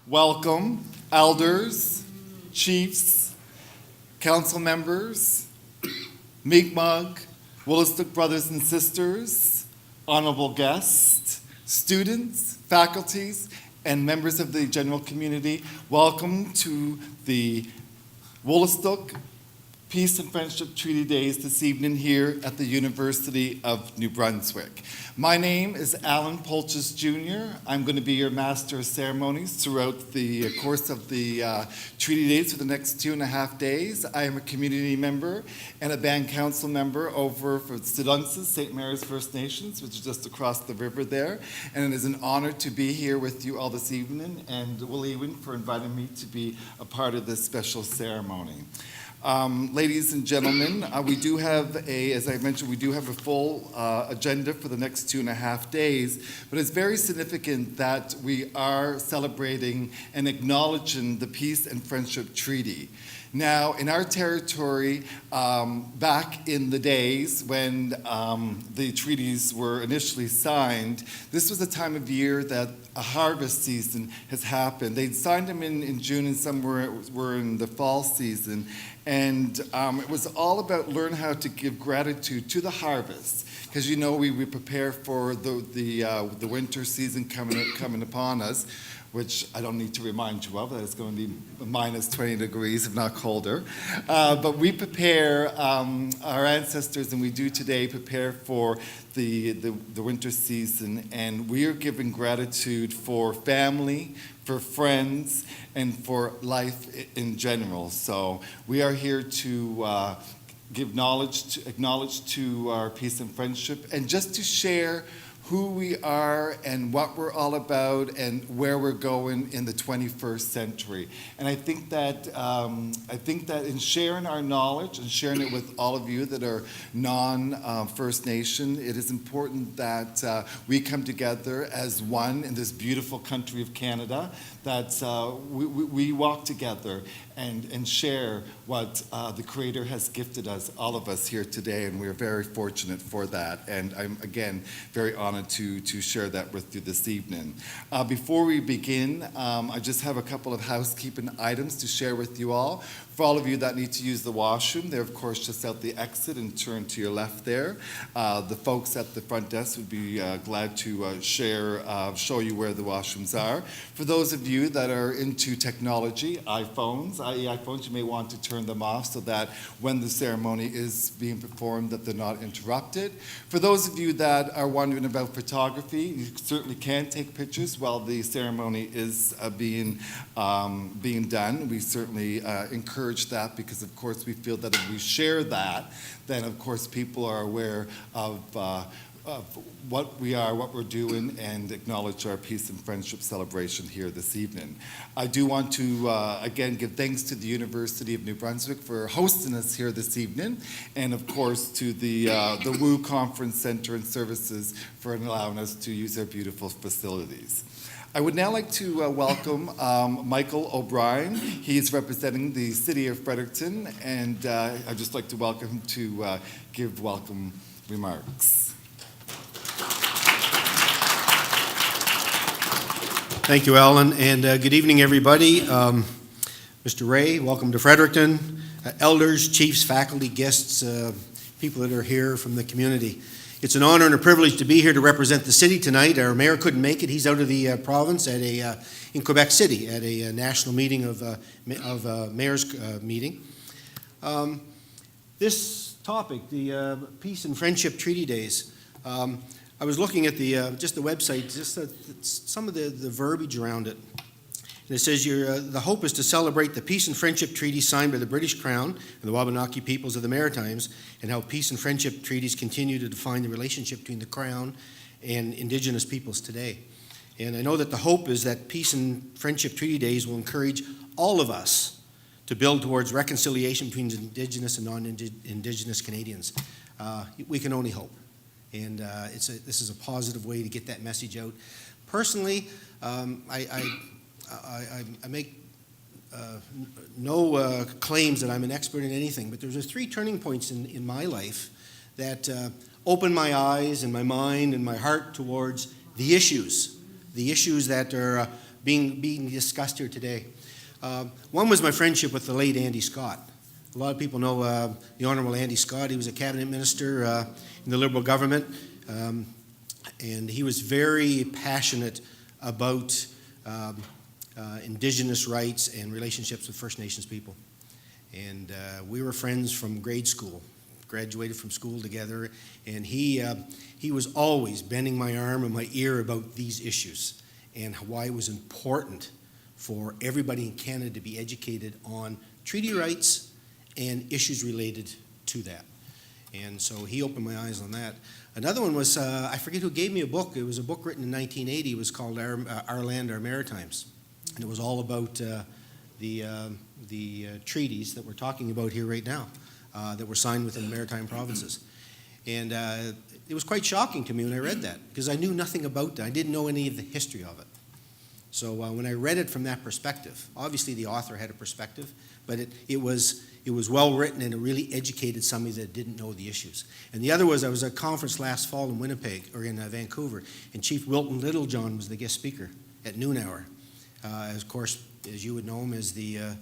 Welcome, elders, chiefs, council members, Mi'kmaq, Willistic brothers and sisters, honorable guests, students, faculties, and members of the general community. Welcome to the Willistic Peace and Friendship Treaty Days this evening here at the University of New Brunswick. My name is Alan Polches Jr. I'm going to be your Master of Ceremonies throughout the course of the Treaty Days for the next 2.5 days. I am a community member and a band council member over for Studunsis, St. Mary's First Nations, which is just across the river there. And it is an honor to be here with you all this evening, and Will Ewing for inviting me to be a part of this special ceremony. Ladies and gentlemen, we do have as I mentioned, we do have a full agenda for the next 2.5 days, but it's very significant that we are celebrating and acknowledging the Peace and Friendship Treaty. Now, in our territory, back in the days when the treaties were initially signed, this was a time of year that a harvest season has happened. They'd signed them in June, and some were in the fall season. And it was all about learn how to give gratitude to the harvest, because you know we prepare for the winter season coming upon us, which I don't need to remind you of, that it's going to be minus 20 degrees, if not colder. But we prepare, our ancestors, and we do today, prepare for the winter season, and we are giving gratitude for family, for friends, and for life in general. So we are here to acknowledge to our peace and friendship, and just to share who we are and what we're all about and where we're going in the 21st century. And I think that in sharing our knowledge and sharing it with all of you that are non-First Nation, it is important that we come together as one in this beautiful country of Canada, that we walk together and share what the Creator has gifted us, all of us here today, and we're very fortunate for that. And I'm, again, very honored to share that with you this evening. Before we begin, I just have a couple of housekeeping items to share with you all. For all of you that need to use the washroom, they're of course just out the exit and turn to your left there. The folks at the front desk would be glad to show you where the washrooms are. For those of you that are into technology, iPhones, you may want to turn them off so that when the ceremony is being performed that they're not interrupted. For those of you that are wondering about photography, you certainly can take pictures while the ceremony is being done. We certainly encourage that, because of course we feel that if we share that, then of course people are aware of what we are, what we're doing, and acknowledge our peace and friendship celebration here this evening. I do want to again give thanks to the University of New Brunswick for hosting us here this evening, and of course to the WU Conference Center and Services for allowing us to use their beautiful facilities. I would now like to welcome Michael O'Brien. He's representing the City of Fredericton, and I'd just like to welcome him to give welcome remarks. Thank you, Alan, and good evening, everybody. Mr. Ray, welcome to Fredericton. Elders, chiefs, faculty, guests, people that are here from the community. It's an honor and a privilege to be here to represent the city tonight. Our mayor couldn't make it. He's out of the province at in Quebec City at a national meeting of mayor's meeting. This topic, the Peace and Friendship Treaty Days, I was looking at just the website, just some of the verbiage around it. And it says the hope is to celebrate the Peace and Friendship Treaty signed by the British Crown and the Wabanaki peoples of the Maritimes, and how peace and friendship treaties continue to define the relationship between the Crown and Indigenous peoples today. And I know that the hope is that Peace and Friendship Treaty Days will encourage all of us to build towards reconciliation between Indigenous and non-Indigenous Canadians. We can only hope. And this is a positive way to get that message out. Personally, I make no claims that I'm an expert in anything, but there's 3 turning points in my life that opened my eyes and my mind and my heart towards the issues that are being discussed here today. One was my friendship with the late Andy Scott. A lot of people know the Honourable Andy Scott. He was a cabinet minister in the Liberal government, and he was very passionate about Indigenous rights and relationships with First Nations people. And we were friends from grade school, graduated from school together, and he was always bending my arm and my ear about these issues and why it was important for everybody in Canada to be educated on treaty rights and issues related to that. And so he opened my eyes on that. Another one was, I forget who gave me a book. It was a book written in 1980. It was called Our Land, Our Maritimes. And it was all about the treaties that we're talking about here right now that were signed within the Maritime Provinces. And it was quite shocking to me when I read that, because I knew nothing about that. I didn't know any of the history of it. So when I read it from that perspective, obviously the author had a perspective, but it was well written, and it really educated somebody that didn't know the issues. And the other was, I was at a conference last fall in Winnipeg, or in Vancouver, and Chief Wilton Littlejohn was the guest speaker at noon hour. Of course, as you would know him, as the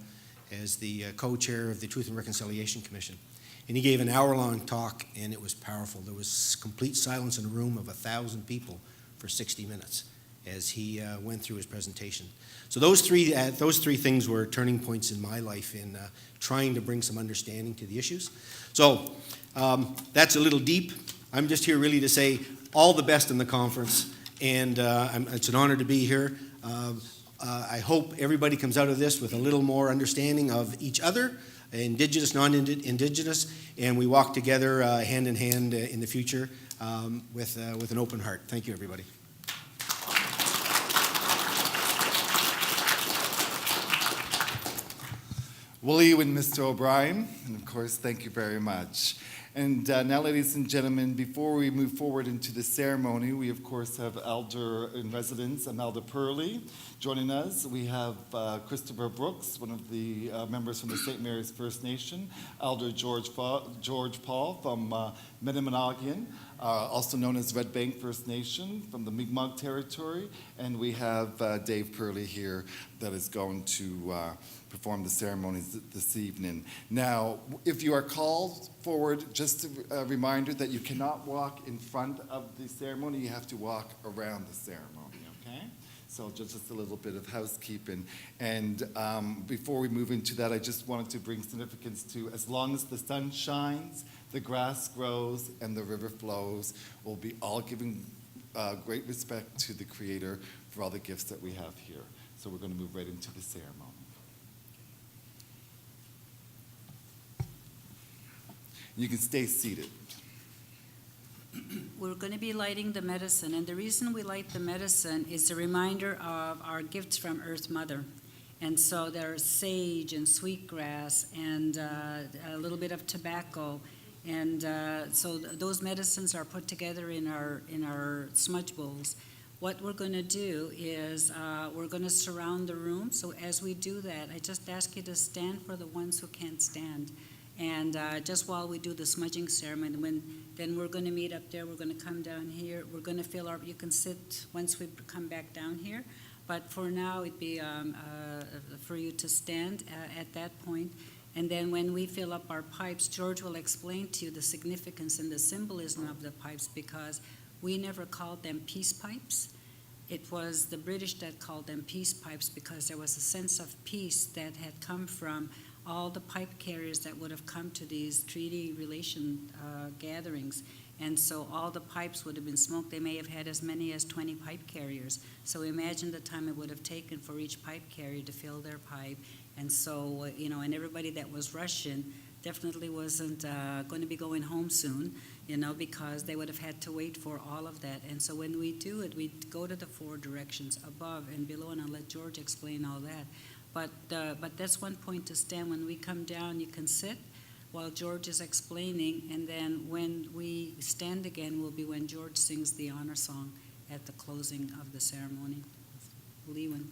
co-chair of the Truth and Reconciliation Commission. And he gave an hour-long talk, and it was powerful. There was complete silence in a room of 1,000 people for 60 minutes as he went through his presentation. So those three things were turning points in my life in trying to bring some understanding to the issues. So that's a little deep. I'm just here really to say all the best in the conference, and it's an honor to be here. I hope everybody comes out of this with a little more understanding of each other, Indigenous, non-Indigenous, and we walk together hand in hand in the future with an open heart. Thank you, everybody. Willie and Mr. O'Brien, and of course, thank you very much. And now, ladies and gentlemen, before we move forward into the ceremony, we of course have Elder in Residence, Imelda Purley, joining us. We have Christopher Brooks, one of the members from the St. Mary's First Nation, Elder George Paul from Menominee, also known as Red Bank First Nation from the Mi'kmaq territory, and we have Dave Purley here that is going to perform the ceremonies this evening. Now, if you are called forward, just a reminder that you cannot walk in front of the ceremony, you have to walk around the ceremony, okay? So just a little bit of housekeeping. And before we move into that, I just wanted to bring significance to, as long as the sun shines, the grass grows, and the river flows, we'll be all giving great respect to the Creator for all the gifts that we have here. So we're going to move right into the ceremony. You can stay seated. We're going to be lighting the medicine, and the reason we light the medicine is a reminder of our gifts from Earth Mother. And so there's sage and sweetgrass and a little bit of tobacco, and so those medicines are put together in our smudge bowls. What we're going to do is we're going to surround the room. So as we do that, I just ask you to stand for the ones who can't stand. And just while we do the smudging ceremony, then we're going to meet up there. We're going to come down here. We're going to fill our. You can sit once we come back down here, but for now it'd be for you to stand at that point. And then when we fill up our pipes, George will explain to you the significance and the symbolism of the pipes, because we never called them peace pipes. It was the British that called them peace pipes because there was a sense of peace that had come from all the pipe carriers that would have come to these treaty relation gatherings. And so all the pipes would have been smoked. They may have had as many as 20 pipe carriers. So imagine the time it would have taken for each pipe carrier to fill their pipe. And so, and everybody that was Russian definitely wasn't going to be going home soon, because they would have had to wait for all of that. And so when we do it, we go to the four directions, above and below, and I'll let George explain all that. But that's one point to stand. When we come down, you can sit while George is explaining, and then when we stand again will be when George sings the honor song at the closing of the ceremony. Leewin.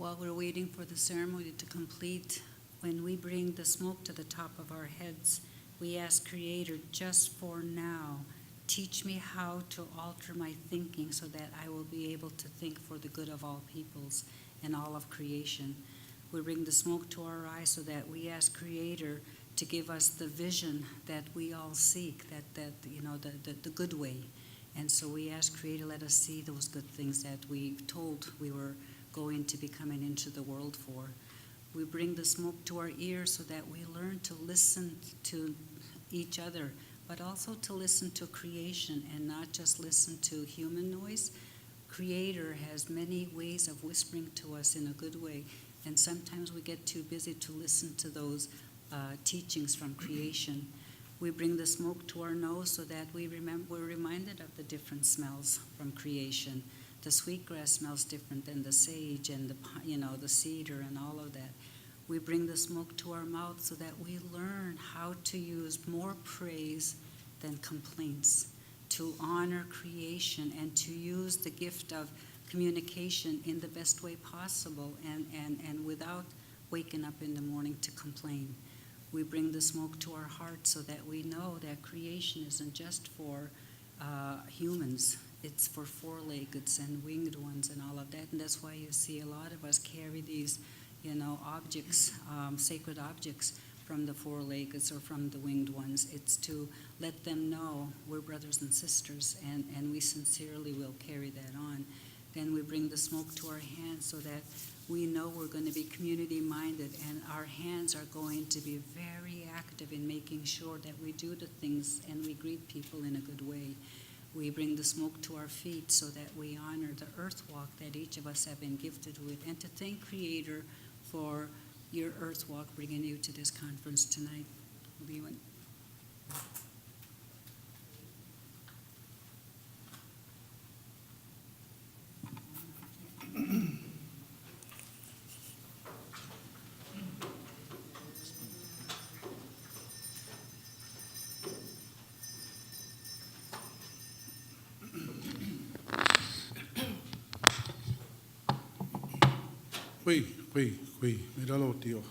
while we're waiting for the ceremony to complete, when we bring the smoke to the top of our heads, we ask Creator, just for now, teach me how to alter my thinking so that I will be able to think for the good of all peoples and all of creation. We bring the smoke to our eyes so that we ask Creator to give us the vision that we all seek, the good way. And so we ask Creator, let us see those good things that we told we were going to be coming into the world for. We bring the smoke to our ears so that we learn to listen to each other, but also to listen to creation and not just listen to human noise. Creator has many ways of whispering to us in a good way, and sometimes we get too busy to listen to those teachings from creation. We bring the smoke to our nose so that we're reminded of the different smells from creation. The sweetgrass smells different than the sage and the cedar and all of that. We bring the smoke to our mouth so that we learn how to use more praise than complaints, to honor creation and to use the gift of communication in the best way possible and without waking up in the morning to complain. We bring the smoke to our heart so that we know that creation isn't just for humans. It's for four-leggeds and winged ones and all of that. And that's why you see a lot of us carry these, objects, sacred objects from the four-leggeds or from the winged ones. It's to let them know we're brothers and sisters, and we sincerely will carry that on. Then we bring the smoke to our hands so that we know we're going to be community-minded, and our hands are going to be very active in making sure that we do the things and we greet people in a good way. We bring the smoke to our feet so that we honor the earth walk that each of us have been gifted with, and to thank Creator for your earth walk bringing you to this conference tonight. Lewan. Kui, medalo tio.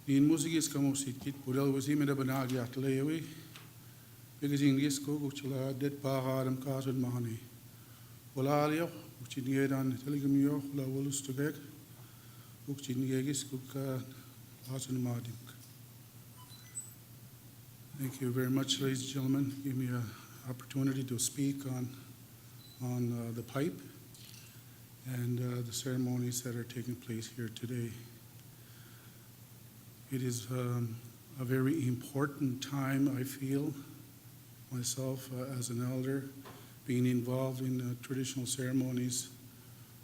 Niin musikis kamusitkit, pudel wasi meda banagi atlewi, because English ko kuchla det paradam kasun mahani. Walalio, uchinyedan telegumio, la wolus togek, uchinyegis kuka kasun madim. Thank you very much, ladies and gentlemen. Give me an opportunity to speak on the pipe and the ceremonies that are taking place here today. It is a very important time, I feel, myself as an elder, being involved in traditional ceremonies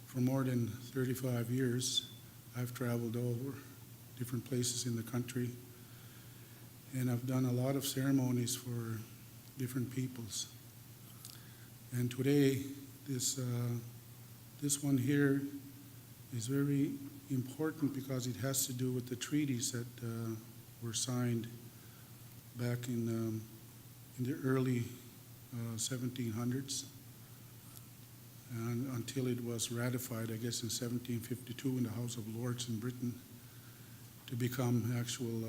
for more than 35 years. I've traveled over different places in the country, and I've done a lot of ceremonies for different peoples. And today, this one here is very important because it has to do with the treaties that were signed back in the early 1700s, and until it was ratified, I guess, in 1752 in the House of Lords in Britain to become actual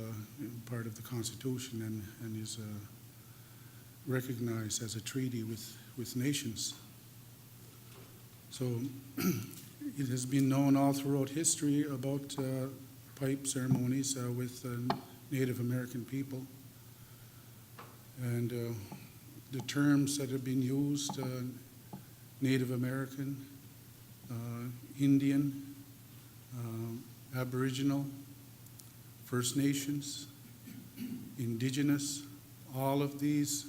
part of the Constitution and is recognized as a treaty with nations. So it has been known all throughout history about pipe ceremonies with Native American people. And the terms that have been used, Native American, Indian, Aboriginal, First Nations, Indigenous, all of these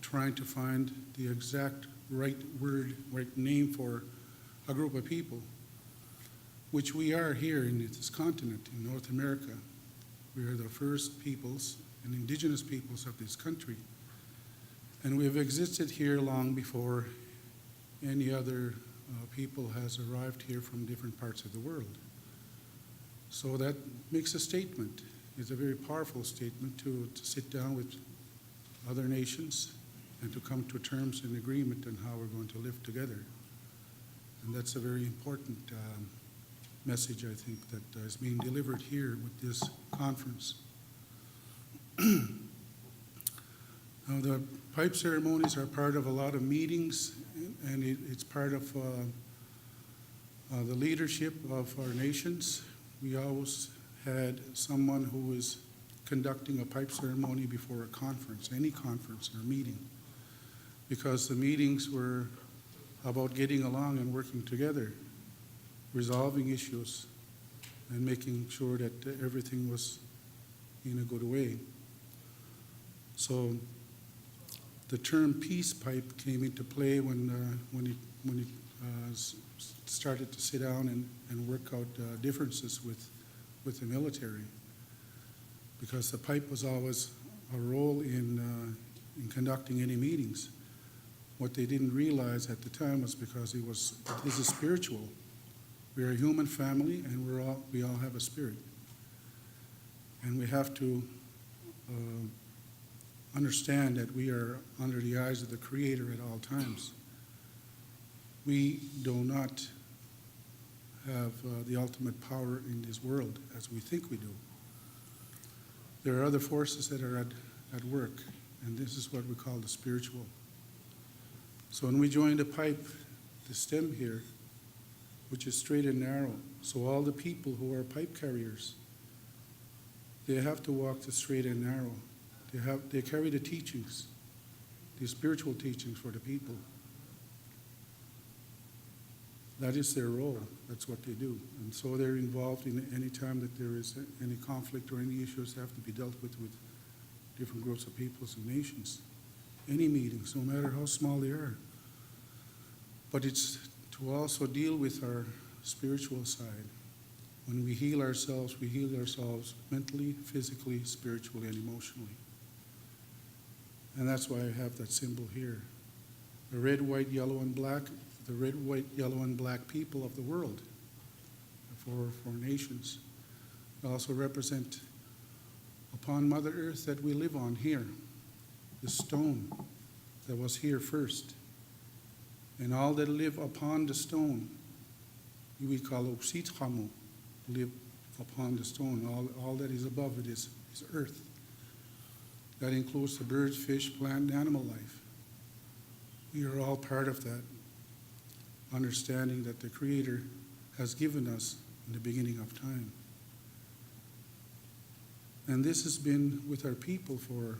trying to find the exact right word, right name for a group of people, which we are here in this continent, in North America. We are the first peoples and indigenous peoples of this country. And we have existed here long before any other people has arrived here from different parts of the world. So that makes a statement. It's a very powerful statement to sit down with other nations and to come to terms and agreement on how we're going to live together. And that's a very important message, I think, that is being delivered here with this conference. Now, the pipe ceremonies are part of a lot of meetings, and it's part of the leadership of our nations. We always had someone who was conducting a pipe ceremony before a conference, any conference or meeting, because the meetings were about getting along and working together, resolving issues, and making sure that everything was in a good way. So the term peace pipe came into play when it started to sit down and work out differences with the military, because the pipe was always a role in conducting any meetings. What they didn't realize at the time was because this is spiritual. We are a human family, and we all have a spirit, and we have to understand that we are under the eyes of the Creator at all times. We do not have the ultimate power in this world as we think we do. There are other forces that are at work, and this is what we call the spiritual. So when we join the pipe, the stem here, which is straight and narrow, so all the people who are pipe carriers, they have to walk the straight and narrow. They carry the teachings, the spiritual teachings for the people. That is their role. That's what they do. And so they're involved in any time that there is any conflict or any issues that have to be dealt with different groups of peoples and nations. Any meetings, no matter how small they are. But it's to also deal with our spiritual side. When we heal ourselves mentally, physically, spiritually, and emotionally. And that's why I have that symbol here. The red, white, yellow, and black, the red, white, yellow, and black people of the world, for nations. They also represent upon Mother Earth that we live on here, the stone that was here first. And all that live upon the stone, we call Oksitchamu, live upon the stone. All that is above it is earth. That includes the birds, fish, plant, and animal life. We are all part of that, understanding that the Creator has given us in the beginning of time. And this has been with our people for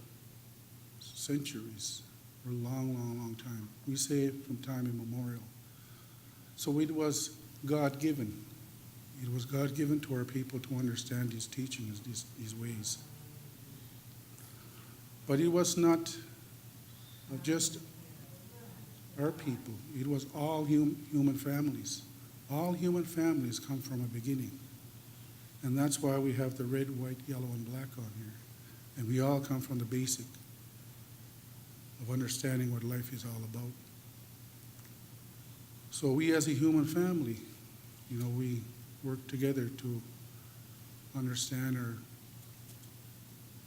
centuries, for a long, long, long time. We say it from time immemorial. So it was God-given. It was God-given to our people to understand His teachings, His ways. But it was not just our people. It was all human families. All human families come from a beginning. And that's why we have the red, white, yellow, and black on here. And we all come from the basic of understanding what life is all about. So we as a human family, we work together to understand our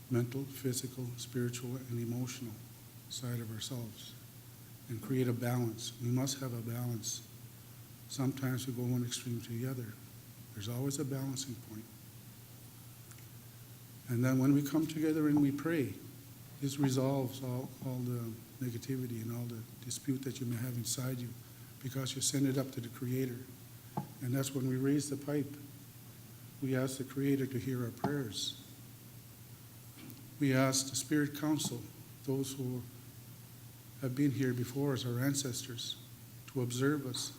mental, physical, spiritual, and emotional side of ourselves and create a balance. We must have a balance. Sometimes we go one extreme to the other. There's always a balancing point. And then when we come together and we pray, this resolves all the negativity and all the dispute that you may have inside you, because you send it up to the Creator. And that's when we raise the pipe. We ask the Creator to hear our prayers. We ask the Spirit Council, those who have been here before us, our ancestors, to observe us,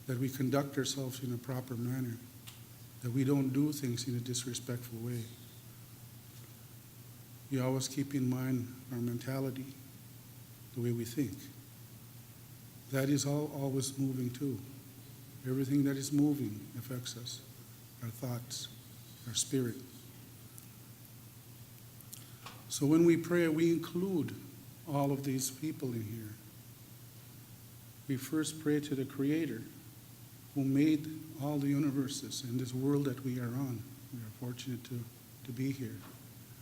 that we conduct ourselves in a proper manner, that we don't do things in a disrespectful way. We always keep in mind our mentality, the way we think. That is always moving too. Everything that is moving affects us, our thoughts, our spirit. So when we pray, we include all of these people in here. We first pray to the Creator, who made all the universes and this world that we are on. We are fortunate to be here.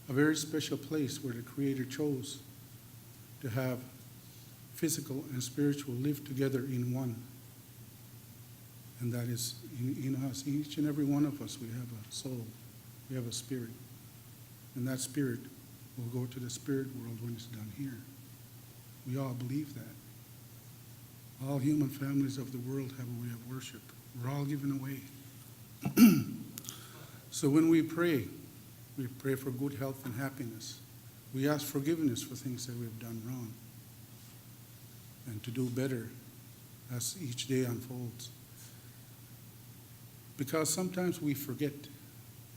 A very special place where the Creator chose to have physical and spiritual live together in one. And that is in us, each and every one of us, we have a soul, we have a spirit. And that spirit will go to the spirit world when it's done here. We all believe that. All human families of the world have a way of worship. We're all given away. So when we pray for good health and happiness. We ask forgiveness for things that we've done wrong and to do better as each day unfolds. Because sometimes we forget.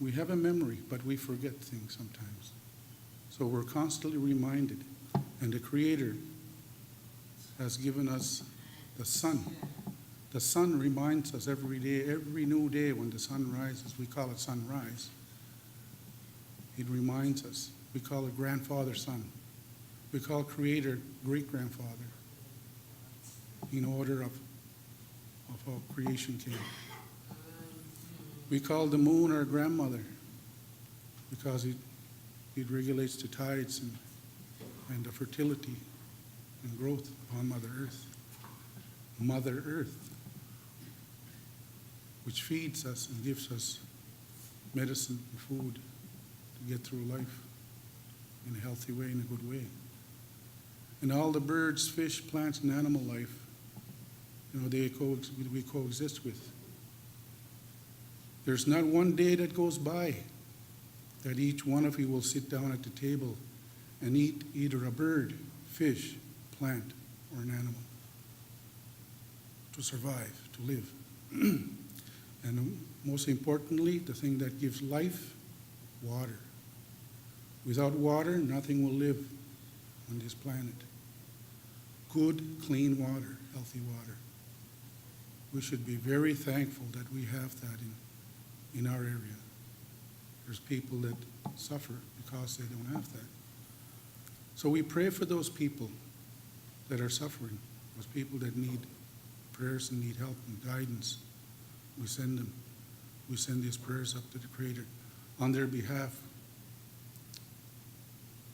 We have a memory, but we forget things sometimes. So we're constantly reminded. And the Creator has given us the sun. The sun reminds us every day, every new day when the sun rises. We call it sunrise. It reminds us. We call it grandfather sun. We call Creator great-grandfather in order of how creation came. We call the moon our grandmother because it regulates the tides and the fertility and growth upon Mother Earth. Mother Earth, which feeds us and gives us medicine and food to get through life in a healthy way, in a good way. And all the birds, fish, plants, and animal life, we coexist with. There's not one day that goes by that each one of you will sit down at the table and eat either a bird, fish, plant, or an animal to survive, to live. And most importantly, the thing that gives life, water. Without water, nothing will live on this planet. Good, clean water, healthy water. We should be very thankful that we have that in our area. There's people that suffer because they don't have that. So we pray for those people that are suffering, those people that need prayers and need help and guidance. We send them. We send these prayers up to the Creator on their behalf.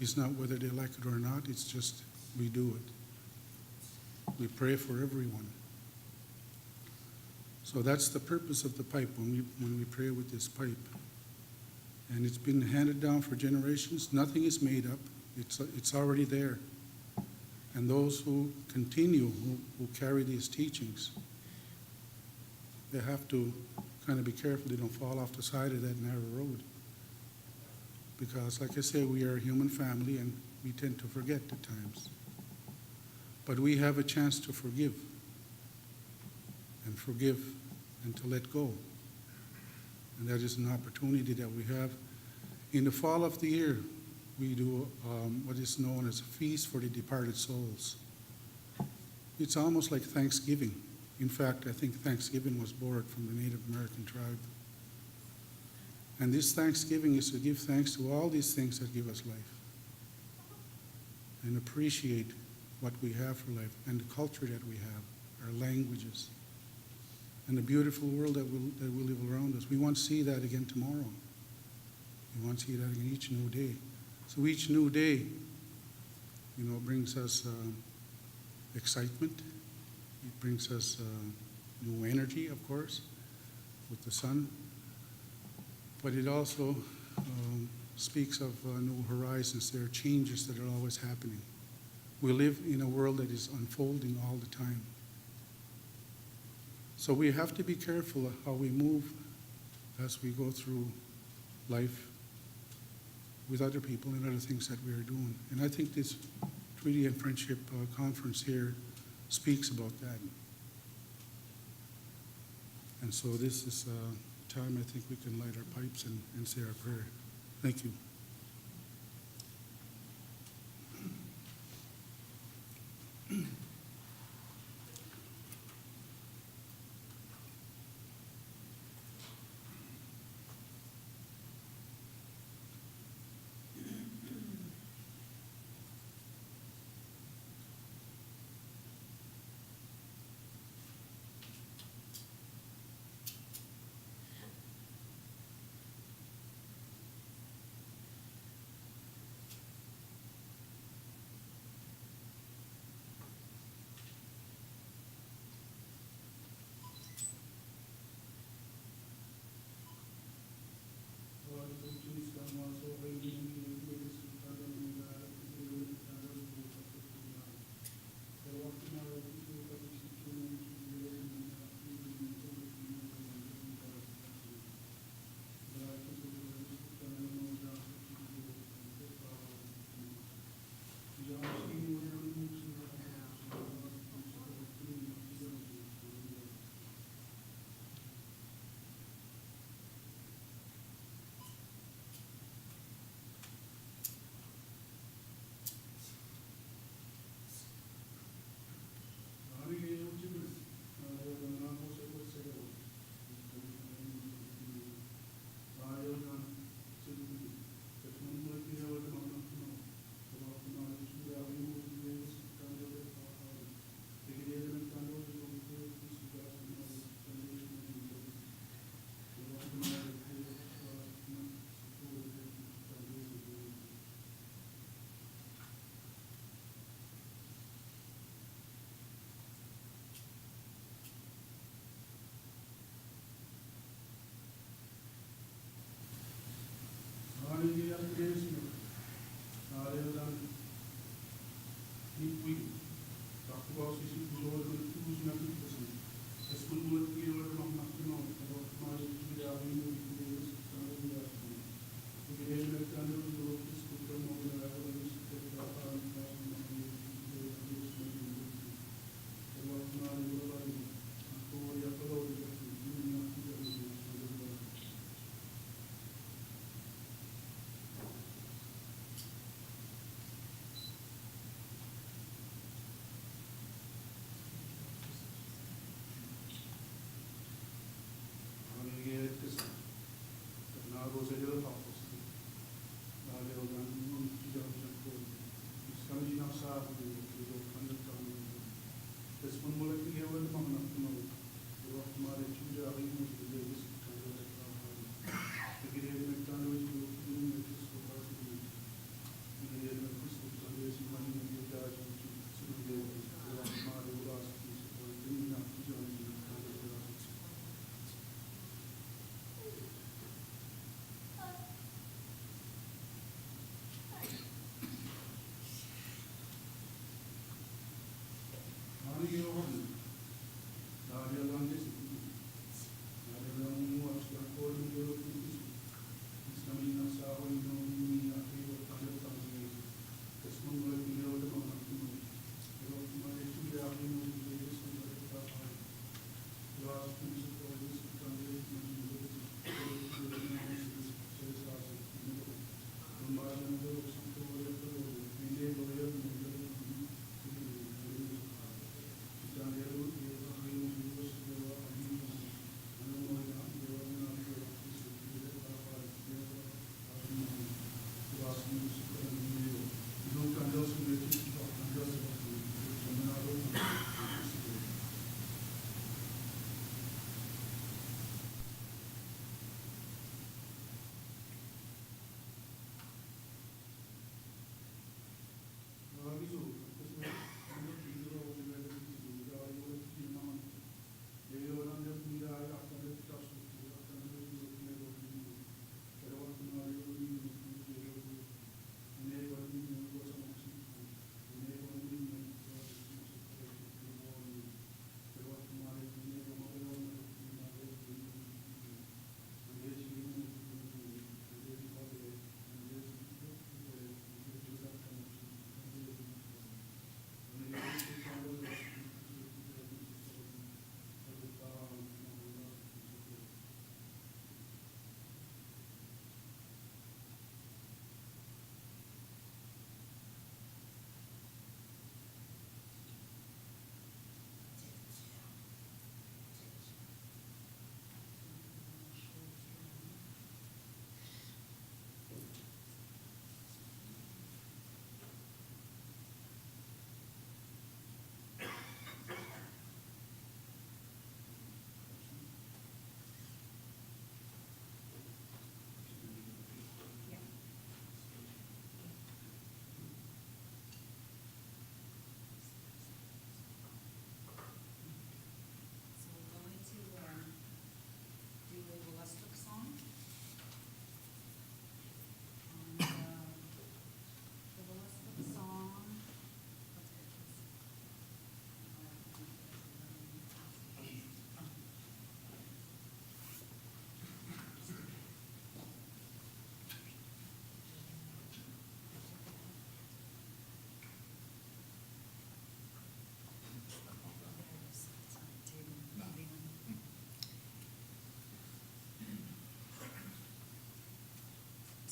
It's not whether they like it or not, it's just we do it. We pray for everyone. So that's the purpose of the pipe when we pray with this pipe. And it's been handed down for generations. Nothing is made up. It's already there. And those who continue, who carry these teachings, they have to kind of be careful they don't fall off the side of that narrow road. Because, like I say, we are a human family and we tend to forget at times. But we have a chance to forgive and to let go. And that is an opportunity that we have. In the fall of the year, we do what is known as a feast for the departed souls. It's almost like Thanksgiving. In fact, I think Thanksgiving was borrowed from the Native American tribe. And this Thanksgiving is to give thanks to all these things that give us life and appreciate what we have for life and the culture that we have, our languages, and the beautiful world that we live around us. We want to see that again tomorrow. We want to see that again each new day. So each new day, brings us excitement. It brings us new energy, of course, with the sun. But it also speaks of new horizons. There are changes that are always happening. We live in a world that is unfolding all the time. So we have to be careful of how we move as we go through life with other people and other things that we are doing. And I think this Treaty and Friendship Conference here speaks about that. And so this is time I think we can light our pipes and say our prayer. Thank you.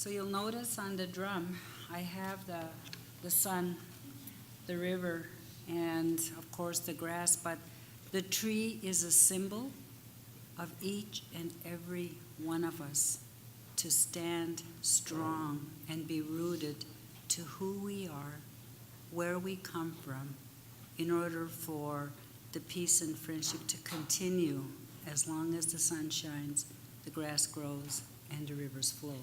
So you'll notice on the drum, I have the sun, the river, and of course the grass, but the tree is a symbol of each and every one of us to stand strong and be rooted to who we are, where we come from, in order for the peace and friendship to continue as long as the sun shines, the grass grows, and the rivers flow.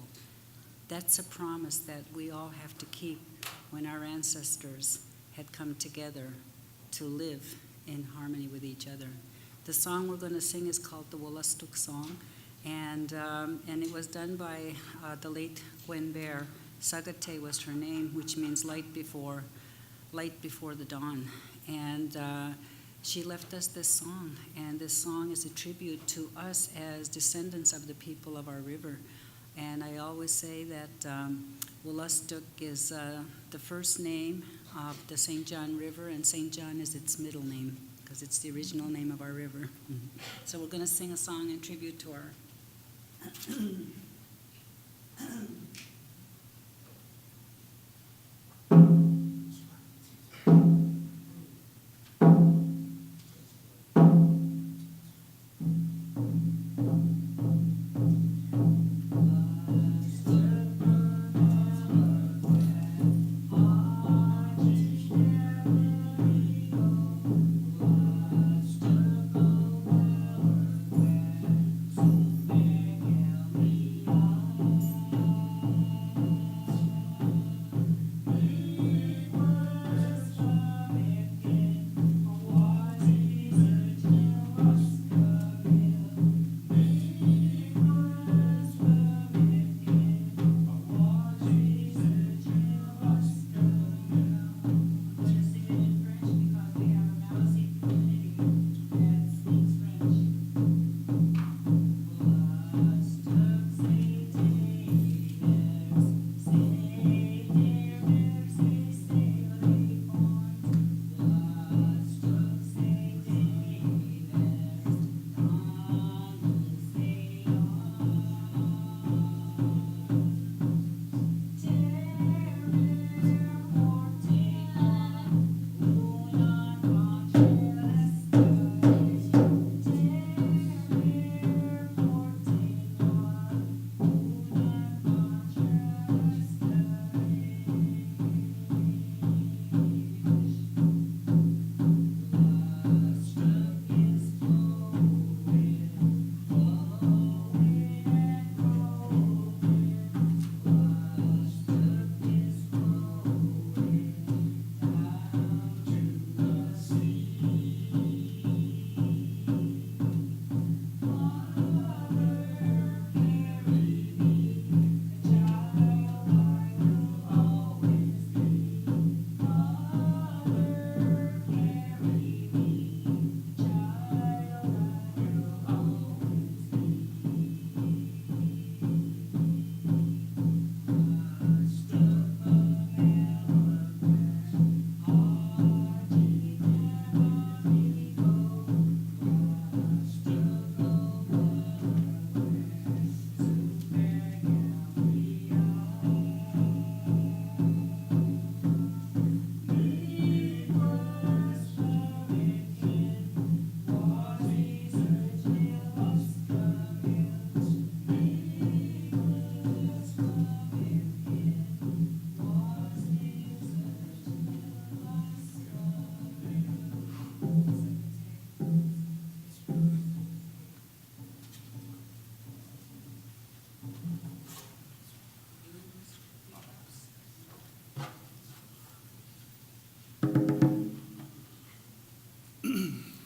That's a promise that we all have to keep when our ancestors had come together to live in harmony with each other. The song we're going to sing is called the Wolastuk Song, and it was done by the late Gwen Bear. Sagate was her name, which means light light before the dawn. And she left us this song, and this song is a tribute to us as descendants of the people of our river. And I always say that Wolastoq is the first name of the St. John River, and St. John is its middle name, because it's the original name of our river. So we're going to sing a song in tribute to our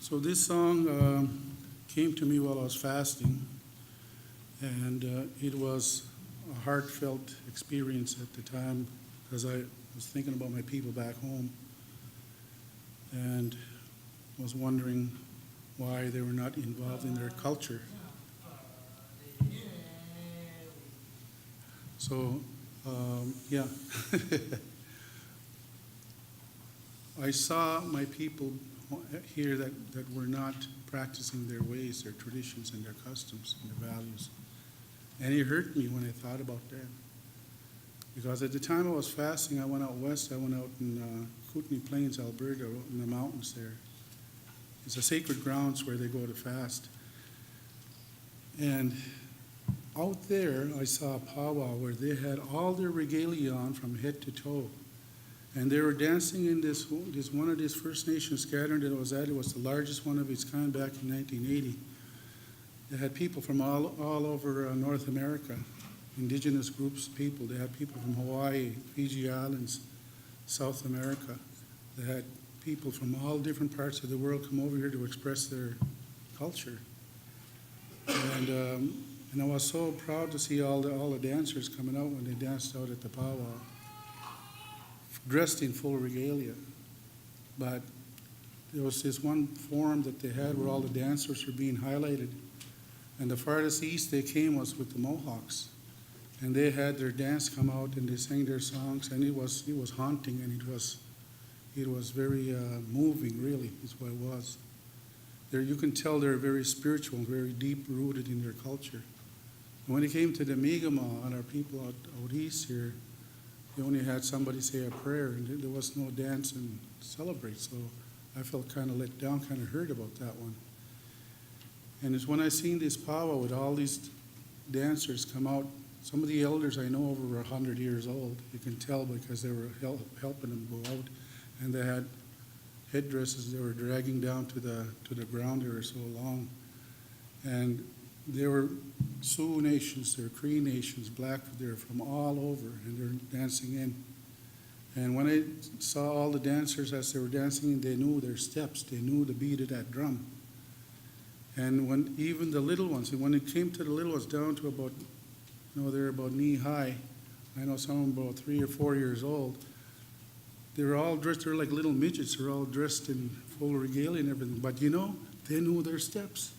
So this song came to me while I was fasting, and it was a heartfelt experience at the time because I was thinking about my people back home and was wondering why they were not involved in their culture. So, yeah. I saw my people here that were not practicing their ways, their traditions, and their customs, and their values. And it hurt me when I thought about that. Because at the time I was fasting, I went out west. I went out in Kootenay Plains, Alberta, in the mountains there. It's a sacred grounds where they go to fast. And out there, I saw a powwow where they had all their regalia on from head to toe. And they were dancing in this one of these First Nations gatherings that I was at. It was the largest one of its kind back in 1980. They had people from all over North America, indigenous groups of people. They had people from Hawaii, Fiji Islands, South America. They had people from all different parts of the world come over here to express their culture. And I was so proud to see all the dancers coming out when they danced out at the powwow, dressed in full regalia. but there was this one forum that they had where all the dancers were being highlighted. And the farthest east they came was with the Mohawks. And they had their dance come out and they sang their songs, and it was haunting, and it was very moving, really, is what it was. There, you can tell they're very spiritual, very deep-rooted in their culture. And when it came to the Mi'kmaq and our people out east here, they only had somebody say a prayer, and there was no dance and celebrate. So I felt kind of let down, kind of hurt about that one. And it's when I seen this powwow with all these dancers come out. Some of the elders I know over 100 years old. You can tell because they were helping them go out, and they had headdresses they were dragging down to the ground. They were so long, and they were Sioux nations, they were Cree nations, Black. They were from all over, and they're dancing in. And when I saw all the dancers as they were dancing in, they knew their steps. They knew the beat of that drum. And when even the little ones, when it came to the little ones down to about, they're about knee high. I know some of them about 3 or 4 years old. They were all dressed, they're like little midgets. They're all dressed in full regalia and everything. But they knew their steps.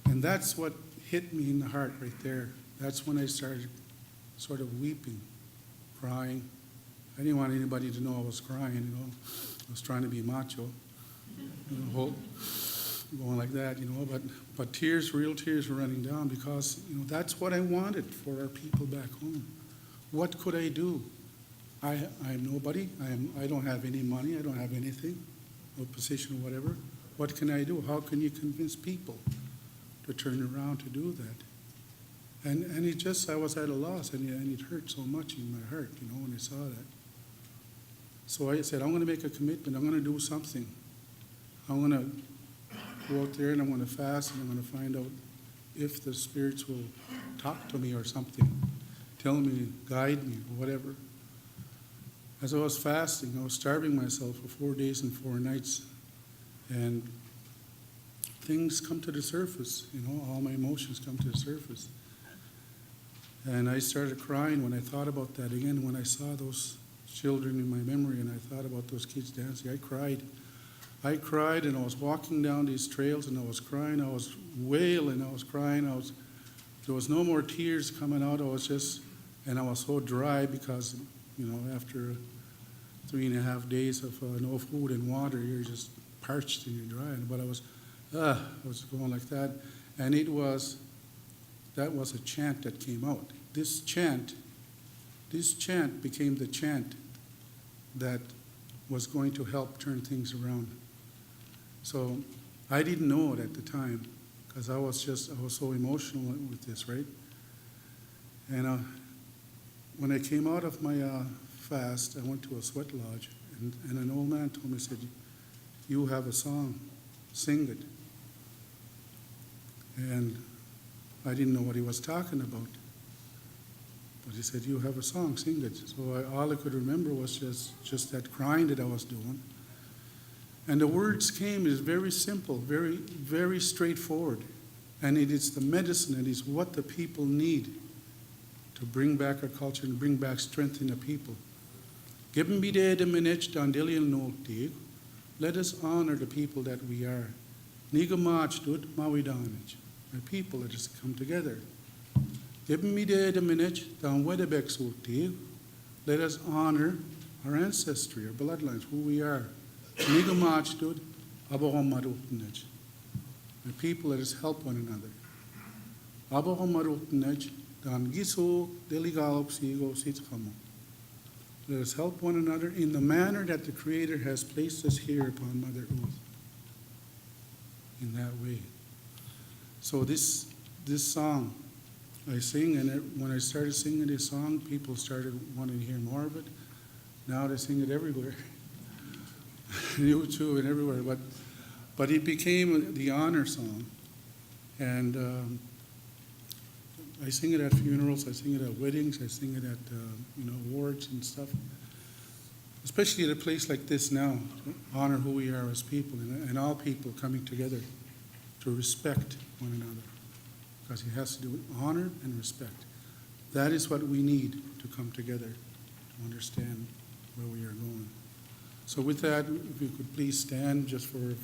And that's what hit me in the heart right there. That's when I started sort of weeping, crying. I didn't want anybody to know I was crying, I was trying to be macho, going like that, but tears, real tears were running down because, that's what I wanted for our people back home. What could I do? I'm nobody. I don't have any money. I don't have anything, no position or whatever. What can I do? How can you convince people to turn around to do that? And I was at a loss, and it hurt so much in my heart, when I saw that. So I said, I'm going to make a commitment. I'm going to do something. I'm going to go out there and I'm going to fast, and I'm going to find out if the spirits will talk to me or something, tell me, guide me, or whatever. As I was fasting, I was starving myself for 4 days and 4 nights, and things come to the surface, all my emotions come to the surface. And I started crying when I thought about that again, when I saw those children in my memory and I thought about those kids dancing. I cried, and I was walking down these trails and I was crying. I was wailing, I was crying. There was no more tears coming out. And I was so dry because, after 3.5 days of no food and water, you're just parched and you're dry. But I was going like that. And that was a chant that came out. This chant became the chant that was going to help turn things around. So I didn't know it at the time because I was so emotional with this, right? And when I came out of my fast, I went to a sweat lodge, and an old man told me, said, "You have a song, sing it." And I didn't know what he was talking about. But he said, "You have a song, sing it." So all I could remember was just that crying that I was doing. And the words came, is very simple, very, very straightforward. And it is the medicine, it is what the people need to bring back our culture and bring back strength in the people. Let us honor the people that we are. My people, let us come together. Let us honor our ancestry, our bloodlines, who we are. My people, let us help one another. Let us help one another in the manner that the Creator has placed us here upon Mother Earth. In that way. So this song I sing, and when I started singing this song, people started wanting to hear more of it. Now they sing it everywhere, YouTube and everywhere. But it became the honor song, and I sing it at funerals, I sing it at weddings, I sing it at awards and stuff. Especially at a place like this now, to honor who we are as people, and all people coming together to respect one another. Because it has to do with honor and respect. That is what we need to come together to understand where we are going. So with that, if you could please stand just for.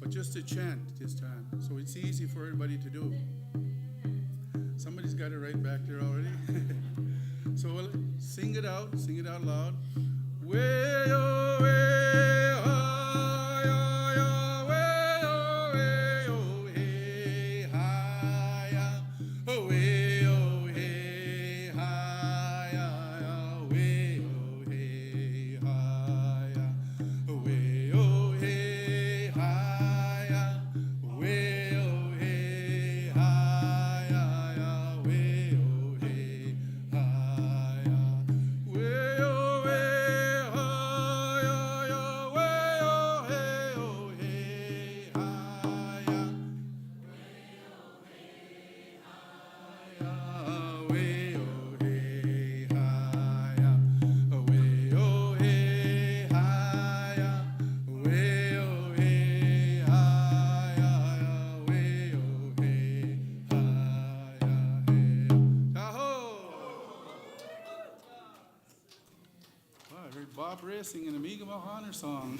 Just a chant this time, so it's easy for everybody to do. Somebody's got it right back there already. So we'll sing it out loud. Way, oh, way, hi, oh, way, oh, way, oh, hey, hi, oh, way, oh, hey, hi, oh, way, oh, hey, hi, oh, way, oh, hey, hi. Way, oh, hey, hi, way, oh, hey, hi, way, oh, hey, hi, way, oh, hey, oh, hey, hi, way, oh, hey, hi, way, oh, hey, hi, way, oh, hey, hi, way, oh, hey, hi, Wow, I heard Bob Ray singing a Amiga Mohana song.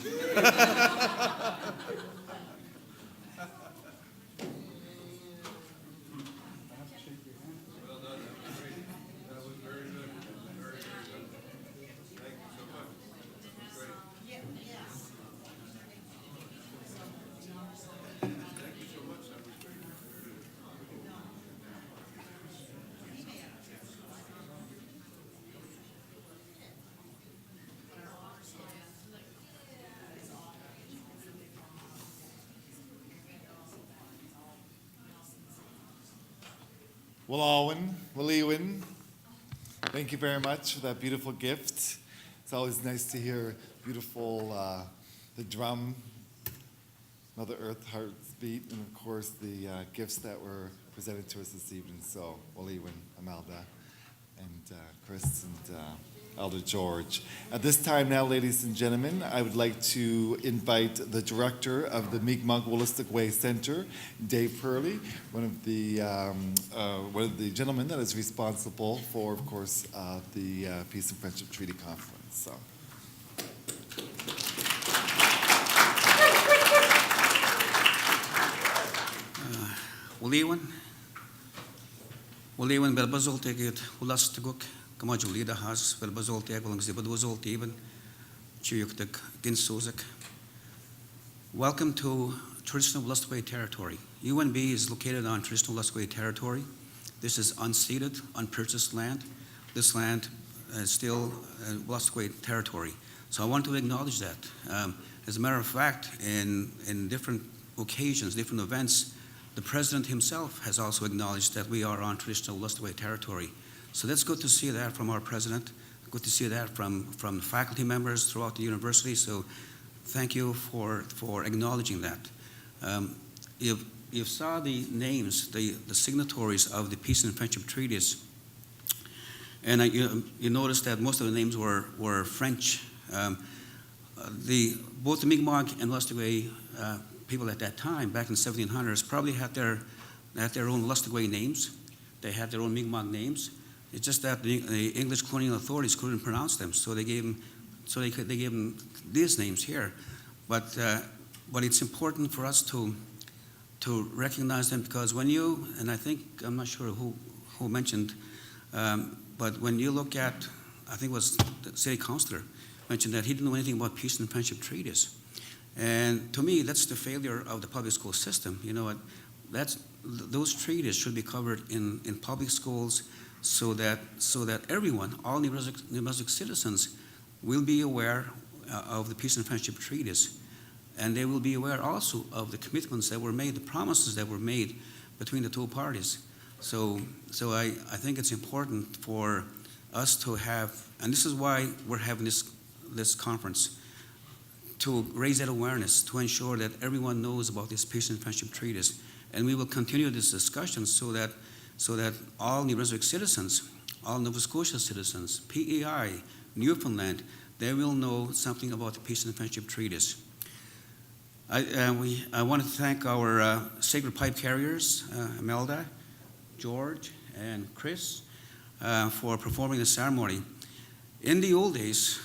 Waliwin, thank you very much for that beautiful gift. It's always nice to hear beautiful, the drum, Mother Earth hearts beat, and of course the gifts that were presented to us this evening. So, Waliwin, Amalda, and Chris, and Elder George. At this time now, ladies and gentlemen, I would like to invite the director of the Mi'kmaq Willistic Way Center, Dave Purley, one of the gentlemen that is responsible for, of course, the Peace and Friendship Treaty Conference. So. Waliwan belbazol tegit ulastaguk kamajulida has belbazol tegulang zibadwazol even chuyuktek ginsozak. Welcome to traditional Wolastoqey territory. UNB is located on traditional Wolastoqey territory. This is unceded, unpurchased land. This land is still Wolastoqey territory. So I want to acknowledge that. As a matter of fact, in different occasions, different events, the President himself has also acknowledged that we are on traditional Wolastoqey territory. So that's good to see that from our President, good to see that from faculty members throughout the university. So thank you for acknowledging that. You saw the names, the signatories of the Peace and Friendship Treaties, and you noticed that most of the names were French. Both the Mi'kmaq and Wolastoqey people at that time, back in the 1700s, probably had their own Wolastoqey names. They had their own Mi'kmaq names. It's just that the English colonial authorities couldn't pronounce them, so they gave them these names here. But it's important for us to recognize them, because when you, and I think, I'm not sure who mentioned, but when you look at, I think it was the city councilor mentioned that he didn't know anything about peace and friendship treaties. And to me, that's the failure of the public school system. You know, those treaties should be covered in public schools, so that everyone, all New Brunswick citizens, will be aware of the peace and friendship treaties, and they will be aware also of the commitments that were made, the promises that were made between the two parties. So I think it's important for us to have, and this is why we're having this conference, to raise that awareness, to ensure that everyone knows about these peace and friendship treaties. And we will continue this discussion so that all New Brunswick citizens, all Nova Scotia citizens, PEI, Newfoundland, they will know something about the peace and friendship treaties. I want to thank our sacred pipe carriers, Imelda, George, and Chris, for performing the ceremony. In the old days,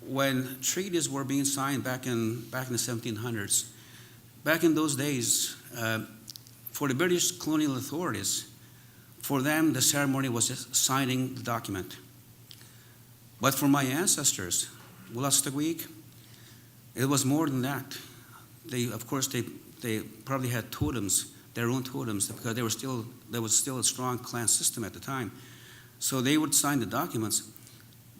when treaties were being signed back in the 1700s, back in those days, for the British colonial authorities, for them the ceremony was just signing the document. But for my ancestors, Wolastoqey, it was more than that. They probably had totems, their own totems, because there was still a strong clan system at the time. So they would sign the documents,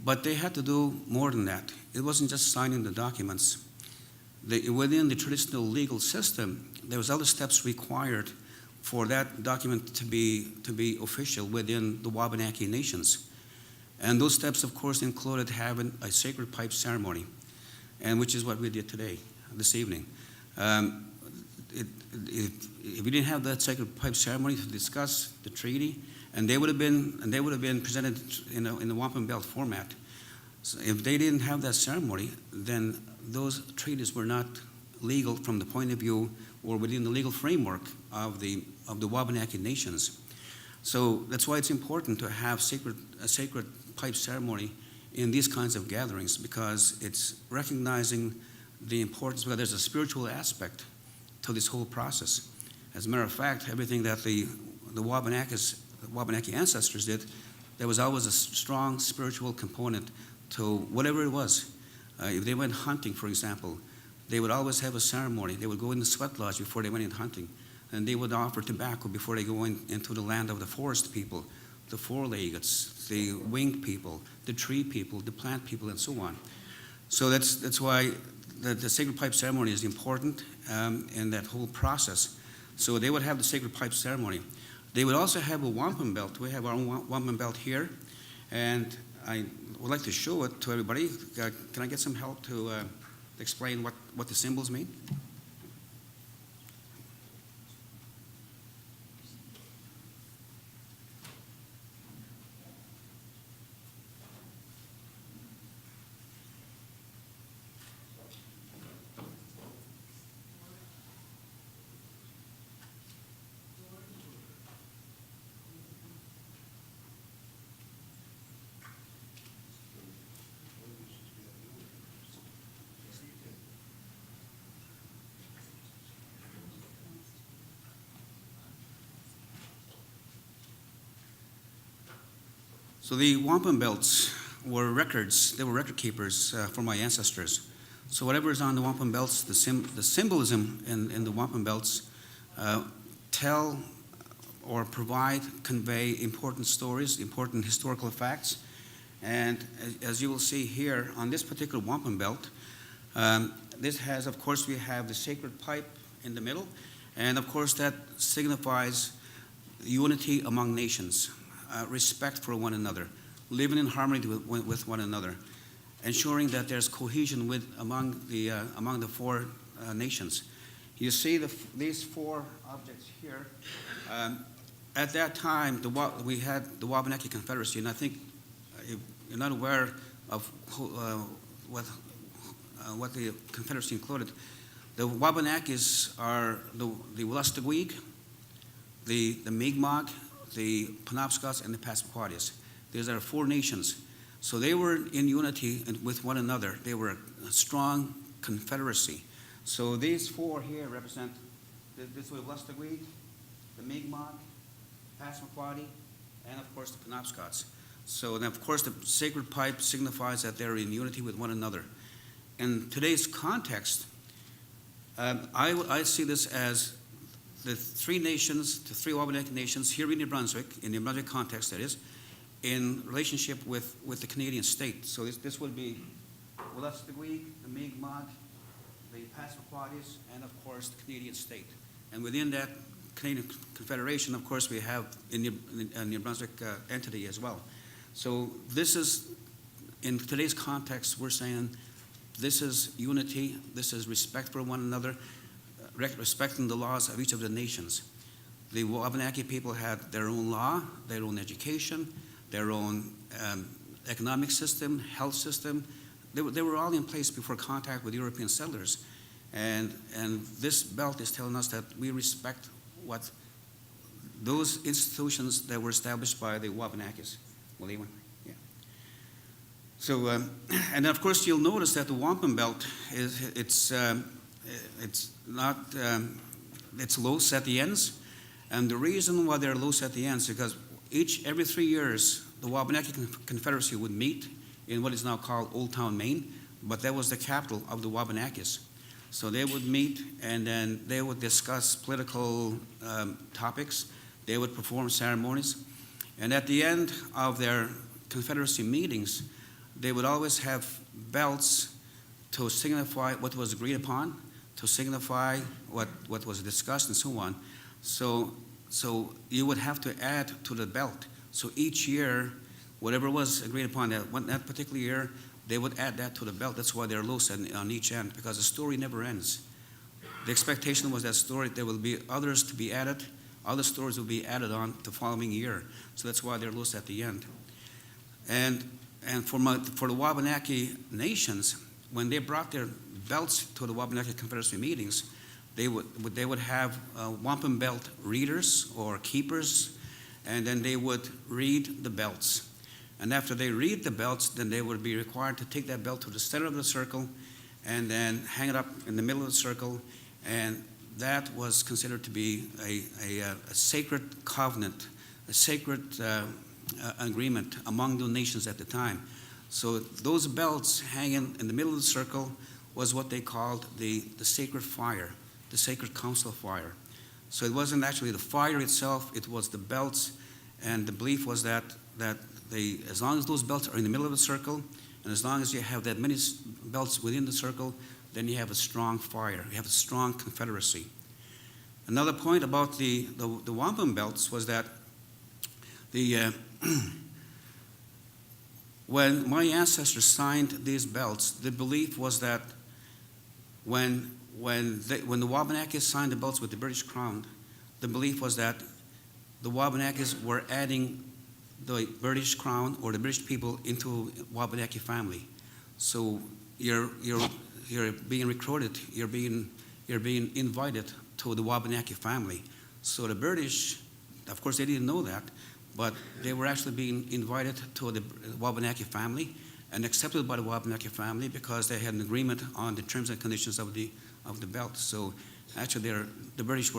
but they had to do more than that. It wasn't just signing the documents. Within the traditional legal system, there was other steps required for that document to be official within the Wabanaki nations. And those steps, of course, included having a sacred pipe ceremony, and which is what we did today, this evening. If we didn't have that sacred pipe ceremony to discuss the treaty, and they would have been presented in the wampum belt format. So if they didn't have that ceremony, then those treaties were not legal from the point of view or within the legal framework of the Wabanaki nations. So that's why it's important to have a sacred pipe ceremony in these kinds of gatherings, because it's recognizing the importance, where there's a spiritual aspect to this whole process. As a matter of fact, everything that the Wabanaki ancestors did, there was always a strong spiritual component to whatever it was. If they went hunting, for example, they would always have a ceremony. They would go in the sweat lodge before they went in hunting, and they would offer tobacco before they go into the land of the forest people, the four-leggeds, the winged people, the tree people, the plant people, and so on. So that's why the sacred pipe ceremony is important in that whole process. So they would have the sacred pipe ceremony. They would also have a wampum belt. We have our own wampum belt here, and I would like to show it to everybody. Can I get some help to explain what the symbols mean? So the wampum belts were records. They were record keepers for my ancestors. So whatever is on the wampum belts, the symbolism in the wampum belts tell or convey important stories, important historical facts. And as you will see here on this particular wampum belt, this has, of course, we have the sacred pipe in the middle. And of course, that signifies unity among nations. Respect for one another, living in harmony with one another, ensuring that there's cohesion among the four nations. You see these four objects here. At that time, we had the Wabanaki Confederacy, and I think you're not aware of what the Confederacy included. The Wabanakis are the Wolastoqiyik, the Mi'kmaq, the Penobscots, and the Passamaquoddies. These are four nations. So they were in unity with one another. They were a strong confederacy. So these four here represent this way Wolastoqiyik, the Mi'kmaq, Passamaquoddy, and of course the Penobscots. So then of course the sacred pipe signifies that they're in unity with one another. In today's context, I see this as the three nations, the three Wabanaki nations here in New Brunswick, in the New Brunswick context that is, in relationship with the Canadian state. So this would be Wolastoqiyik, the Mi'kmaq, the Passamaquoddies, and of course the Canadian state. And within that Canadian Confederation, of course, we have a New Brunswick entity as well. So this is, in today's context, we're saying this is unity, this is respect for one another, respecting the laws of each of the nations. The Wabanaki people had their own law, their own education, their own economic system, health system. They were all in place before contact with European settlers. And this belt is telling us that we respect what those institutions that were established by the Wabanakis. Yeah. So, and of course, you'll notice that the wampum belt it's not it's loose at the ends, and the reason why they're loose at the ends is because every 3 years the Wabanaki Confederacy would meet in what is now called Old Town, Maine, but that was the capital of the Wabanakis. So they would meet, and then they would discuss political topics. They would perform ceremonies, and at the end of their Confederacy meetings, they would always have belts to signify what was agreed upon, to signify what was discussed, and so on. So you would have to add to the belt. So each year, whatever was agreed upon that particular year, they would add that to the belt. That's why they're loose on each end, because the story never ends. The expectation was that story, there will be others to be added, other stories will be added on the following year. So that's why they're loose at the end. And for the Wabanaki nations, when they brought their belts to the Wabanaki Confederacy meetings, they would have wampum belt readers or keepers, and then they would read the belts. And after they read the belts, then they would be required to take that belt to the center of the circle and then hang it up in the middle of the circle. And that was considered to be a sacred covenant, a sacred agreement among the nations at the time. So those belts hanging in the middle of the circle was what they called the sacred fire, the sacred council fire. So it wasn't actually the fire itself, it was the belts, and the belief was that as long as those belts are in the middle of the circle, and as long as you have that many belts within the circle, then you have a strong fire, you have a strong confederacy. Another point about the wampum belts was that when my ancestors signed these belts, the belief was that when the Wabanakis signed the belts with the British Crown, the belief was that the Wabanakis were adding the British Crown or the British people into Wabanaki family. So you're being recruited, you're being invited to the Wabanaki family. So the British, of course, they didn't know that, but they were actually being invited to the Wabanaki family and accepted by the Wabanaki family because they had an agreement on the terms and conditions of the belt. So actually, the British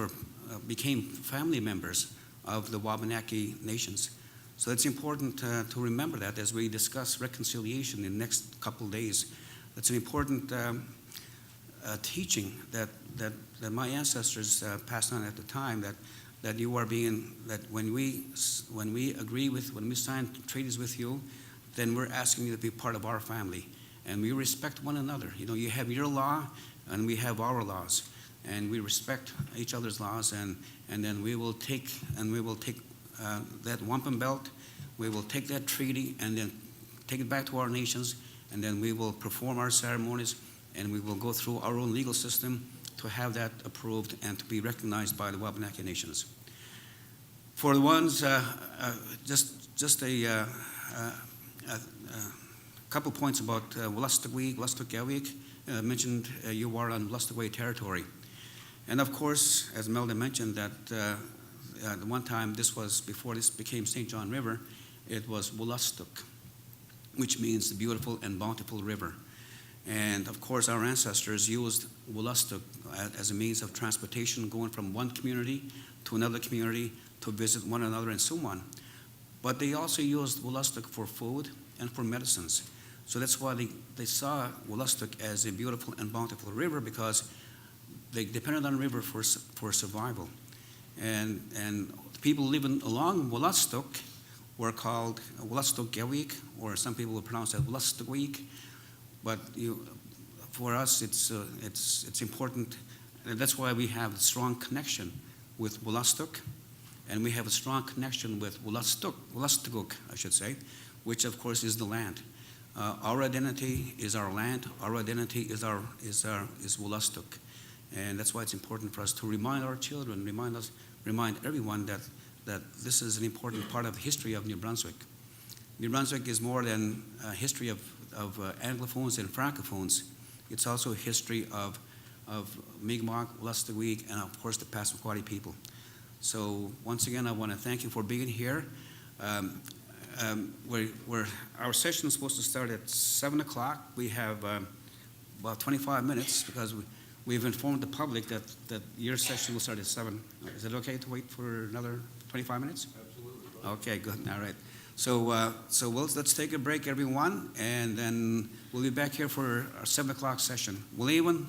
became family members of the Wabanaki nations. So it's important to remember that as we discuss reconciliation in the next couple of days. That's an important teaching that my ancestors passed on at the time, that you are being, that when we sign treaties with you, then we're asking you to be part of our family. And we respect one another. You know, you have your law and we have our laws. And we respect each other's laws, and then we will take that wampum belt, we will take that treaty and then take it back to our nations, and then we will perform our ceremonies, and we will go through our own legal system to have that approved and to be recognized by the Wabanaki nations. For the ones, just a couple points about Wolastoqey, Wolastoqiyik. Mentioned you are on Wolastoqey territory. And of course, as Melda mentioned, that the one time before this became St. John River, it was Wolastoq, which means the beautiful and bountiful river. And of course, our ancestors used Wolastoq as a means of transportation, going from one community to another community to visit one another and so on. But they also used Wolastoq for food and for medicines. So that's why they saw Wolastoq as a beautiful and bountiful river, because they depended on the river for survival. And the people living along Wolastoq were called Wolastoqiyik, or some people would pronounce it Wolastoqiyik. But for us, it's important. And that's why we have a strong connection with Wolastoq, and we have a strong connection with Wolastoquk, I should say, which of course is the land. Our identity is our land. Our identity is Wolastoq, and that's why it's important for us to remind our children, remind everyone that this is an important part of the history of New Brunswick. New Brunswick is more than a history of Anglophones and Francophones. It's also a history of Mi'kmaq, Wolastoqiyik, and of course the Passamaquoddy people. So once again, I want to thank you for being here. Our session is supposed to start at 7 o'clock. We have about 25 minutes because we've informed the public that your session will start at 7. Is it okay to wait for another 25 minutes? Absolutely. Okay, good. All right. So let's take a break, everyone, and then we'll be back here for our 7 o'clock session. Will anyone?